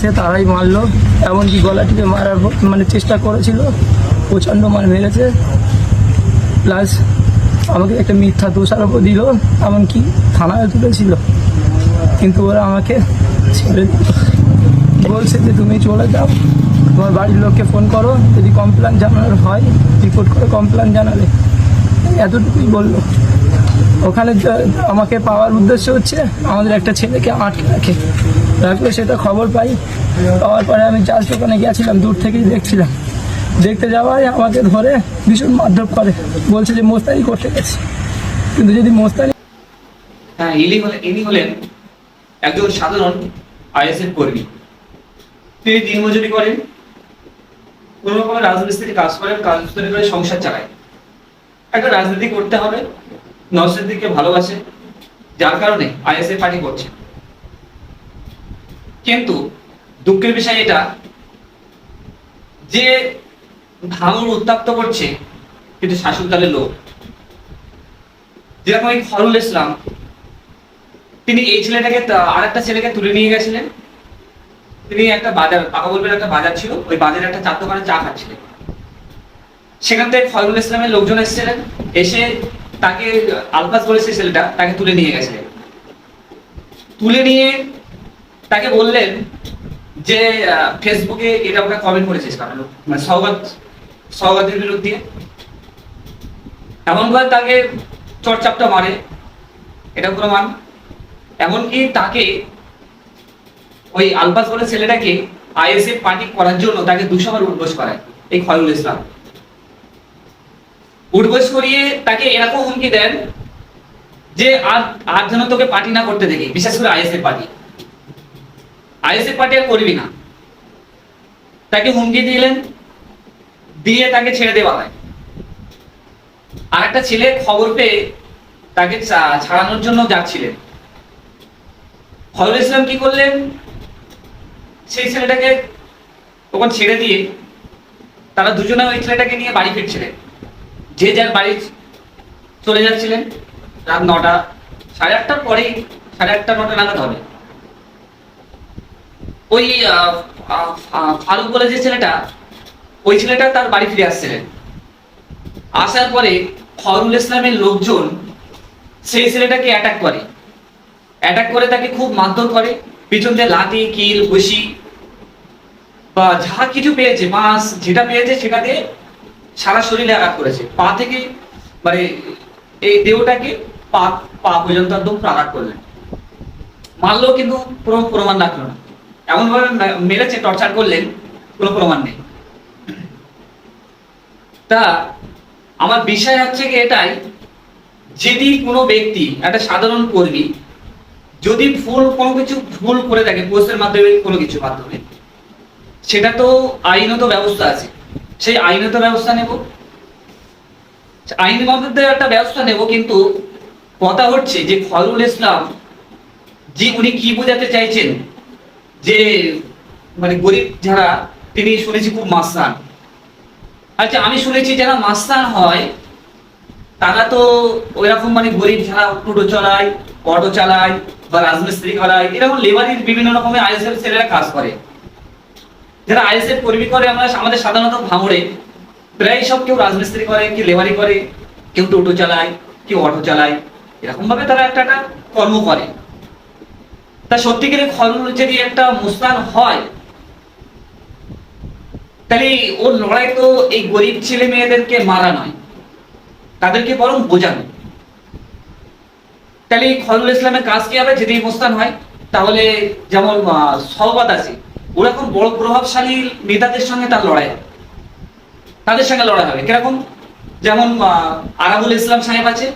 সে তারাই মারলো, এমনকি গলা টিপে মারার মানে চেষ্টা করেছিল, প্রচণ্ড মার মেরেছে। প্লাস আমাকে একটা মিথ্যা দোষারোপও দিল, এমনকি থানায় তুলেছিল। কিন্তু ওরা আমাকে ছেড়ে বলছে যে তুমি চলে যাও, তোমার বাড়ির লোককে ফোন করো, যদি কমপ্লেন জানানোর হয় রিপোর্ট করে কমপ্লেন জানালে, এতটুকুই বললো। ওখানে আমাকে পাওয়ার উদ্দেশ্য হচ্ছে আমাদের একটা ছেলেকে আটকে রাখলে সেটা খবর পাই। পাওয়ার পরে আমি চাষ দোকানে গিয়েছিলাম, দূর থেকেই দেখছিলাম। দেখতে যাওয়ায় আমাকে ধরে ভীষণ মারধর করে, বলছে যে মোস্তানি করতে গেছে। কিন্তু যদি মোস্তানি হ্যাঁ, ইনি হলেন একজন সাধারণ আইএসএফ কর্মী। তিনি দিনমজুরি করেন, কোন রকমের রাজমিস্ত্রি কাজ করেন, কাজ করে সংসার চালায়। একটা রাজনীতি করতে হবে, নওশাদকে ভালোবাসে, যার কারণে আইএসএফ পার্টি করছে। কিন্তু দুঃখের বিষয় এটা যে ভাঙড় উত্তপ্ত করছে কিন্তু শাসক দলের লোক। যেরকম এই খরুল ইসলাম, তিনি এই ছেলেটাকে আরেকটা ছেলেকে তুলে নিয়ে গেছিলেন। তিনি একটা বাজার, পাকা বলবেন একটা বাজার ছিল, ওই বাজারে একটা চার দোকানে চা খাচ্ছিলেন। সেখান থেকে খরুল ইসলামের লোকজন এসেছিলেন, এসে তাকে আলফাজ বলেছে ছেলেটা, তাকে তুলে নিয়ে গেছিলেন। তুলে নিয়ে তাকে বললেন যে ফেসবুকে এটা ওটা কমেন্ট করেছিস কারণ মানে সওগাতের বিরুদ্ধে, এমন করে তাকে চড়চাপটা মারে, এটা প্রমাণ। এমনকি তাকে ওই আলফাজ বলে ছেলেটাকে আইএসএফ পার্টি করার জন্য তাকে 200 বার উঠবোস করায় এই খয়রুল ইসলাম। উঠবোস করিয়ে তাকে এরকম হুমকি দেন যে আর যেন তোকে পার্টি না করতে দেখি, বিশেষ করে আইএসএফ পার্টি আর করবি না। তাকে হুমকি দিলেন, দিয়ে তাকে ছেড়ে দেওয়া হয়। আর একটা ছেলে খবর পেয়ে তাকে ছাড়ানোর জন্য যাচ্ছিলেন। খয়রুল ইসলাম কি করলেন, সেই ছেলেটাকে তখন ছেড়ে দিয়ে তারা দুজনে ওই ছেলেটাকে নিয়ে বাড়ি ফিরছিলেন। যে যার বাড়ি চলে যাচ্ছিলেন। রাত 9টা, 8:30টার পরেই, 8:30 9টা নাগাদ হবে। ওই ফারুক বলে যে ছেলেটা, ওই ছেলেটা তার বাড়ি ফিরে আসছিলেন। আসার পরে খয়রুল ইসলামের লোকজন সেই ছেলেটাকে অ্যাটাক করে তাকে খুব মারধর করে, পিছন দিয়ে লাঠি, কিল, ঘুষি বা যা কিছু পেয়েছে, মাছ যেটা পেয়েছে সেটা দিয়ে সারা শরীরে আঘাত করেছে। পা থেকে মানে এই দেহটাকে পা পর্যন্ত একদম আঘাত করলেন। মারলেও কিন্তু কোনো প্রমাণ রাখলো না, এমন ভাবে মেরেছে, টর্চার করলেন, কোনো প্রমাণ নেই। তা আমার বিষয় হচ্ছে কি এটাই, যদি কোনো ব্যক্তি, একটা সাধারণ কর্মী যদি কোনো কিছু ভুল করে থাকে পোস্টের মাধ্যমে, কোনো কিছু মাধ্যমে, সেটা তো আইনত ব্যবস্থা আছে, সেই আইনত ব্যবস্থা নেব, আইনের মধ্যে একটা ব্যবস্থা নেব। কিন্তু কথা হচ্ছে যে খয়রুল ইসলাম যে উনি কি বোঝাতে চাইছেন, যে মানে গরিব যারা, তিনি শুনেছি খুব মাস্তান। আচ্ছা, আমি শুনেছি যারা মাস্তান হয় তারা তো ওইরকম মানে গরিব যারা টোটো চালায়, অটো চালায় বা রাজমিস্ত্রি করায়, এরকম লেবারির বিভিন্ন রকমের আইএসএফ ছেলেরা কাজ করে। যারা আইএসএফ কর্মী করে, আমাদের সাধারণত ভাঙড়ে প্রায় সব কেউ রাজমিস্ত্রি করে, কি লেবারি করে, কেউ টোটো চালায়, কেউ অটো চালায়, এরকম ভাবে তারা একটা কর্ম করে। তা সত্যিকারে খয়রুল যদি একটা মুস্তান হয়, তাহলে ওর লড়াই তো এই গরিব ছেলে মেয়েদেরকে মারা নয়, তাদেরকে বরং বোঝানো। তাহলে খয়রুল ইসলামের কাজ কি হবে যদি মুস্তান হয়? তাহলে যেমন সওগাত আছে, ওরকম বড় প্রভাবশালী নেতাদের সঙ্গে তার লড়াই হবে, তাদের সঙ্গে লড়াই হবে। কিরকম? যেমন আরাবুল ইসলাম সাহেব আছে,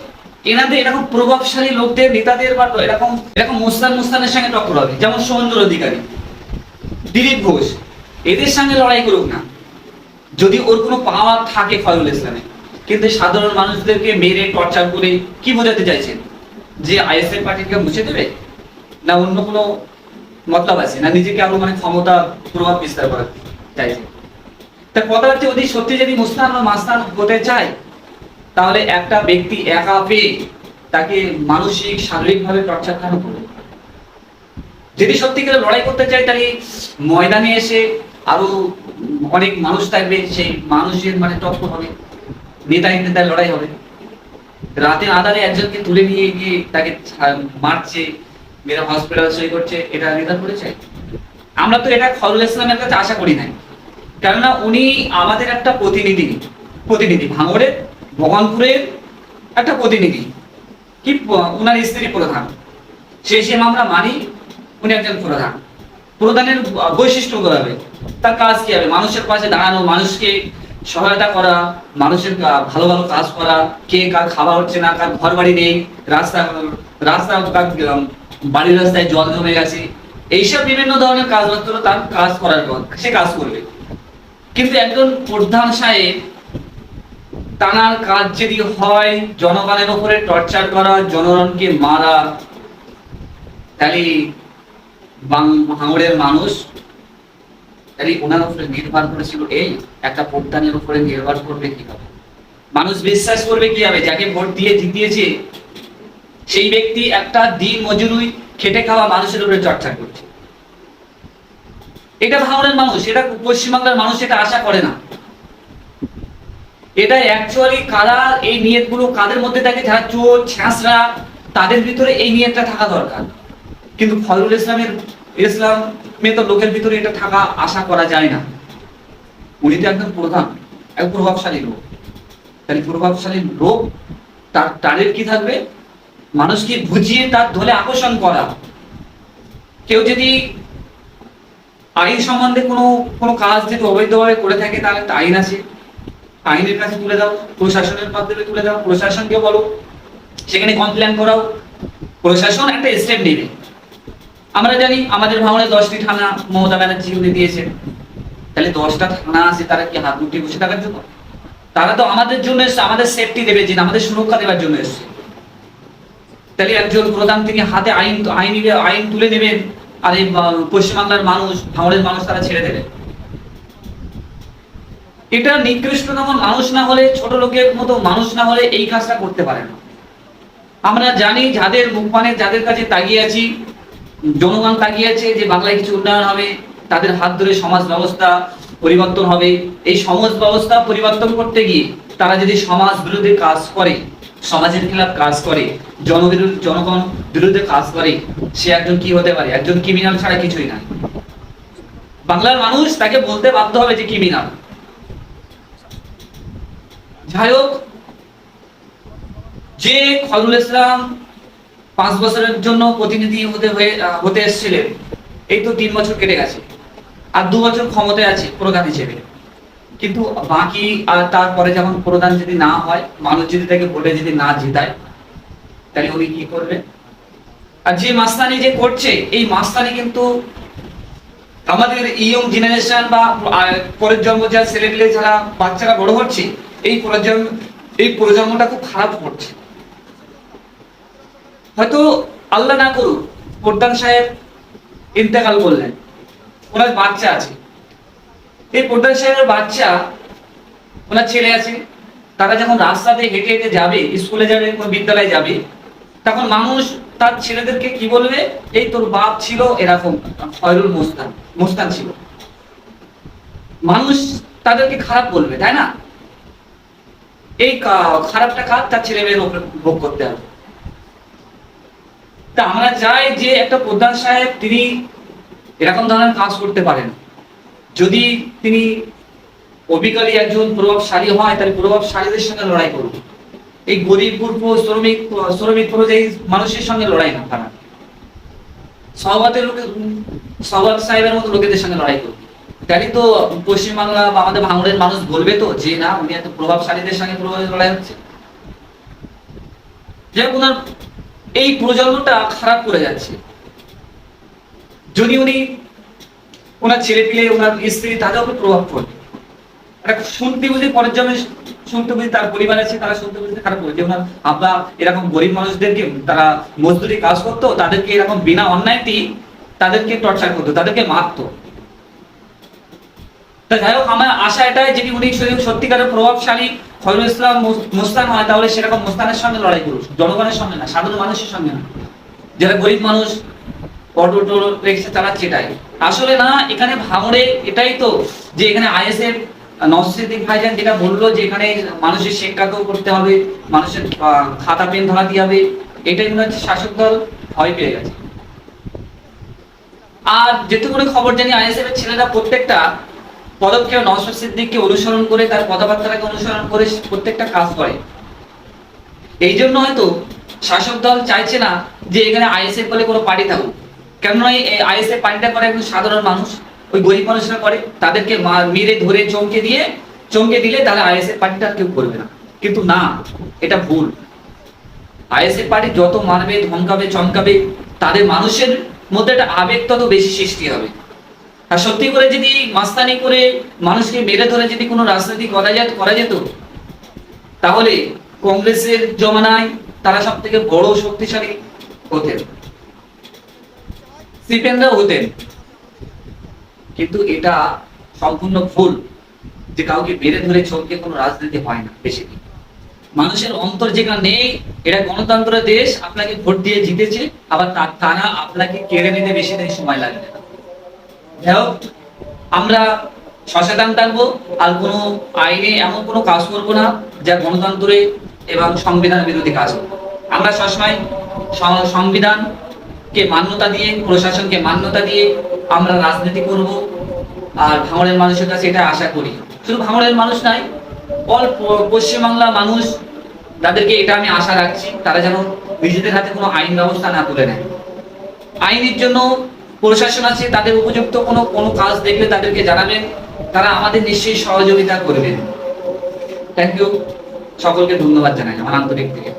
এনাদের এরকম প্রভাবশালী লোকদের, নেতাদের বা এরকম মুস্তানের সঙ্গে টক্কর হবে। যেমন সৌমেন্দ্র অধিকারী, দিলীপ ঘোষ, এদের সঙ্গে লড়াই করুক না যদি ওর কোনো পাওয়ার থাকে খয়রুল ইসলামে। কিন্তু সাধারণ মানুষদেরকে মেরে টর্চার করে কি বোঝাতে চাইছেন, যে আইএসএফ পার্টিকে মুছে দেবে, না অন্য কোনো মতলব আছে, না নিজেকে আরো মানে ক্ষমতা প্রভাব বিস্তার করা চাইছে? তা কথা হচ্ছে, যদি সত্যি যদি মুস্তান বা মাস্তান হতে চায়, তাহলে একটা ব্যক্তি একা পেয়ে তাকে মানসিক শারীরিক ভাবে টর্চার কেন করবে? যদি সত্যিকারে লড়াই করতে চাই তাহলে ময়দানে এসে আরো অনেক মানুষ থাকবে, সেই মানুষের মানে টক্কর হবে, নেতায় নেতায় লড়াই হবে। রাতে আধারে একজনকে তুলে নিয়ে গিয়ে তাকে মারছে, মেয়েরা হসপিটাল সই করছে, এটা নেতা করেছে? আমরা তো এটা খয়রুল ইসলামের কাছে আশা করি নাই, কেননা উনি আমাদের একটা প্রতিনিধি ভাঙড়ের ভগবানপুরের একটা প্রতিনিধি, কি উনার স্ত্রী প্রধান, সেই হিসেবে আমরা মানি উনি একজন প্রধানের বৈশিষ্ট্য কি হবে, তার কাজ কি হবে? মানুষের পাশে দাঁড়ানো, মানুষকে সহায়তা করা, মানুষের ভালো ভালো কাজ করা, কে কার খাবার হচ্ছে না, কার ঘর বাড়ি নেই, রাস্তা বাড়ির রাস্তায় জল জমে গেছে, এইসব বিভিন্ন ধরনের কাজপত্র তার কাজ করার পর সে কাজ করবে। কিন্তু একজন প্রধান সাহেব তার কাজ যদি হয় জনগণের উপরে টর্চার করা, জনগণকে মারা, তাহলে ভাঙড়ের মানুষ তাহলে ওনার উপরে নির্ভর করেছিল, এই একটা প্রধানের উপরে নির্ভর করবে কিভাবে? মানুষ বিশ্বাস করবে কিভাবে? যাকে ভোট দিয়ে জিতিয়েছে সেই ব্যক্তি একটা দিন মজুরি খেটে খাওয়া মানুষের উপরে চর্চা করছে। এটা ভাঙড়ের মানুষ, এটা পশ্চিমবাংলার মানুষ এটা আশা করে না। এটা অ্যাকচুয়ালি কারা এই নিয়তগুলো কাদের মধ্যে থাকে, যারা চোর ছ্যাঁচড়া, তাদের ভিতরে এই নিয়তটা থাকা দরকার। কিন্তু খয়রুল ইসলামের তো লোকের ভিতরে এটা থাকা আশা করা যায় না। উনি তো একদম প্রধান, এক প্রভাবশালী লোক। তাহলে প্রভাবশালী লোক তার টার্গেট কি থাকবে? মানুষকে বুঝিয়ে তার ধরে আকর্ষণ করা। কেউ যদি আইন সম্বন্ধে কোনো কাজ যদি অবৈধভাবে করে থাকে, তাহলে আইন আছে, আইনের কাছে তুলে দাও, প্রশাসনের মাধ্যমে তুলে দাও, প্রশাসনকে বলো, সেখানে কমপ্লেন করাও, প্রশাসন একটা স্টেপ নেবে। আমরা জানি আমাদের ভাঙড়ে 10টি থানা মমতা ব্যানার্জি উনি দিয়েছেন। তাহলে 10টা থানা আছে, তারা কি হাত মুঠি বসে থাকার জন্য? তারা তো আমাদের জন্য এসছে, আমাদের সেফটি দেবে, যে আমাদের সুরক্ষা দেওয়ার জন্য এসছে। তাহলে একজন প্রধান তিনি হাতে আইন তুলে নেবেন, আর এই পশ্চিমবাংলার মানুষ, ভাঙড়ের মানুষ তারা ছেড়ে দেবে? এটা নিকৃষ্টতম মানুষ না হলে, ছোট লোকের মতো মানুষ না হলে এই কাজটা করতে পারে না। আমরা জানি যাদের মুখপানে, যাদের কাছে তাকিয়ে আছি, জনগণ তাকিয়ে আছে যে বাংলায় কিছু উন্নয়ন হবে, তাদের হাত ধরে সমাজ ব্যবস্থা পরিবর্তন হবে। এই সমাজ ব্যবস্থা পরিবর্তন করতে গিয়ে তারা যদি সমাজ বিরোধী কাজ করে, সমাজের খেলাফ কাজ করে, জনগণ বিরুদ্ধে কাজ করে, সে একজন কি হতে পারে? একজন ক্রিমিনাল ছাড়া কিছুই না। বাংলার মানুষ তাকে বলতে বাধ্য হবে যে ক্রিমিনাল। যাই হোক, যে খয়রুল ইসলাম 5 বছরের জন্য প্রতিনিধি হতে এসেছিলেন, এই তো 3 বছর কেটে গেছে, আর 2 বছর ক্ষমতায় আছে প্রধান হিসেবে। কিন্তু বাকি আর তারপরে যখন প্রধান যদি না হয়, মানুষ যদি তাকে ভোটে যদি না জিতায়, তাহলে উনি কি করবে? আর যে মাস্তানি যে করছে, এই মাস্তানি কিন্তু আমাদের ইয়ং জেনারেশন বা পরের জন্ম যা ছেলেপিলে, যারা বাচ্চারা বড় হচ্ছে, এই প্রজন্মটা খুব খারাপ করছে। হয়তো আল্লাহ না করুক প্রধান সাহেব ইন্তেকাল করলেন, ওনার বাচ্চা আছে, এই প্রধান সাহেবের বাচ্চা, ওনার ছেলে আছে, তারা যখন রাস্তাতে হেঁটে হেঁটে যাবে, স্কুলে যাবে, কোন বিদ্যালয়ে যাবে, তখন মানুষ তার ছেলেদেরকে কি বলবে? এই তোর বাপ ছিল এরকম, খয়রুল মোস্তান ছিল। মানুষ তাদেরকে খারাপ বলবে, তাই না? এই খারাপটা কার? তার ছেলে মেয়ের উপর ভোগ করতে হবে। তা আমরা চাই যে একটা প্রধান সাহেব তিনি এরকম ধরনের কাজ করতে পারেন। যদি তিনি অবিকলী একজন প্রভাবশালী হয়, তাহলে প্রভাবশালীদের সঙ্গে লড়াই করুন। এই গরিব মূর্খ শ্রমিক পরিযায়ী মানুষের সঙ্গে লড়াই না, তারা সওগাত সাহেবের মতো লোকেদের সঙ্গে লড়াই করুন। তাহলে তো পশ্চিমবাংলা বা আমাদের ভাঙড়ের মানুষ বলবে তো যে না, উনি এত প্রভাবশালীদের সঙ্গে লড়াই হচ্ছে। যে ওনার এই প্রজন্মটা খারাপ করে যাচ্ছে। যদি ওনার ছেলে পিলে, ওনার স্ত্রী, তাদের উপর প্রভাব পড়বে। একটা শুনতে বুঝে পরের জন্য শুনতে বুঝে, তার পরিবার আছে, তারা শুনতে বুঝতে খারাপ করে। যে ওনার আব্বা এরকম গরিব মানুষদেরকে, তারা মজদুরি কাজ করতো, তাদেরকে এরকম বিনা অন্যায়টি তাদেরকে টর্চার করতো, তাদেরকে মারতো। যাই হোক, আমার আশা এটাই যে উনি সত্যিকারের প্রভাবশালী খয়রুল ইসলাম মোস্তান হয়, তাহলে সেরকম মোস্তানের সঙ্গে লড়াই করুন, জনগণের সঙ্গে না, সাধারণ মানুষের সঙ্গে না। যারা গরিব মানুষ, অটো রিক্সা চালাচ্ছে এটাই। আসলে না, এখানে ভাঙড়ে এটাই তো, যে এখানে আইএসএফ নওশাদ সিদ্দিক ভাইজান যেটা বললো যে এখানে মানুষের শিক্ষাকেও করতে হবে, মানুষের খাতা পেন ধরাতে হবে, এটাই মনে হচ্ছে শাসক দল ভয় পেয়ে গেছে। আর যেটুকুনি খবর জানি আইএসএফ এর ছেলেরা প্রত্যেকটা পদক্ষেপ নওশাদ সিদ্দিককে অনুসরণ করে, তার কথাবার্তাকে অনুসরণ করে প্রত্যেকটা কাজ করে। এই জন্য হয়তো শাসক দল চাইছে না যে এখানে আইএসএফ বলে কোনো পার্টি থাকুক। কেননা এই আইএসএফ পার্টিটা করে একজন সাধারণ মানুষ, ওই গরিব মানুষরা করে, তাদেরকে মেরে ধরে চমকে দিলে তাহলে আইএসএফ পার্টিটা কেউ করবে না। কিন্তু না, এটা ভুল। আইএসএফ পার্টি যত মারবে, ধমকাবে, চমকাবে, তাদের মানুষের মধ্যে একটা আবেগ তত বেশি সৃষ্টি হবে। আর সত্যি করে যদি মাস্তানি করে মানুষকে মেরে ধরে যদি কোনো রাজনীতি করা যেত, তাহলে কংগ্রেসের জমানায় তারা সব থেকে বড় শক্তিশালী হতেন, সিপিএমরাও হতেন। কিন্তু এটা সম্পূর্ণ ভুল যে কাউকে মেরে ধরে চমকে কোনো রাজনীতি হয় না বেশি দিন। মানুষের অন্তর যেখানে নেই, এটা গণতন্ত্রের দেশ, আপনাকে ভোট দিয়ে জিতেছে, আবার তারা আপনাকে কেড়ে নিতে বেশি দিন সময় লাগবে না। যাই হোক, আমরা সচেতন থাকবো, আর কোনো আইনে এমন কোনো কাজ করবো না যা গণতন্ত্রে এবং সংবিধান বিরোধী কাজ করবো। আমরা সবসময় সংবিধানকে মান্যতা দিয়ে, প্রশাসনকে মান্যতা দিয়ে আমরা রাজনীতি করব। আর ভাঙড়ের মানুষের কাছে এটা আশা করি, শুধু ভাঙড়ের মানুষ নাই, অল পশ্চিমবাংলা মানুষ, তাদেরকে এটা আমি আশা রাখছি, তারা যেন নিজেদের হাতে কোনো আইন ব্যবস্থা না তুলে নেয়। আইনের জন্য প্রশাসন আছে, তাদের উপযুক্ত কোনো কাজ দেখলে তাদেরকে জানাবেন, তারা আমাদের নিশ্চয়ই সহযোগিতা করবেন। থ্যাংক ইউ, সকলকে ধন্যবাদ জানাই আমার আন্তরিক থেকে।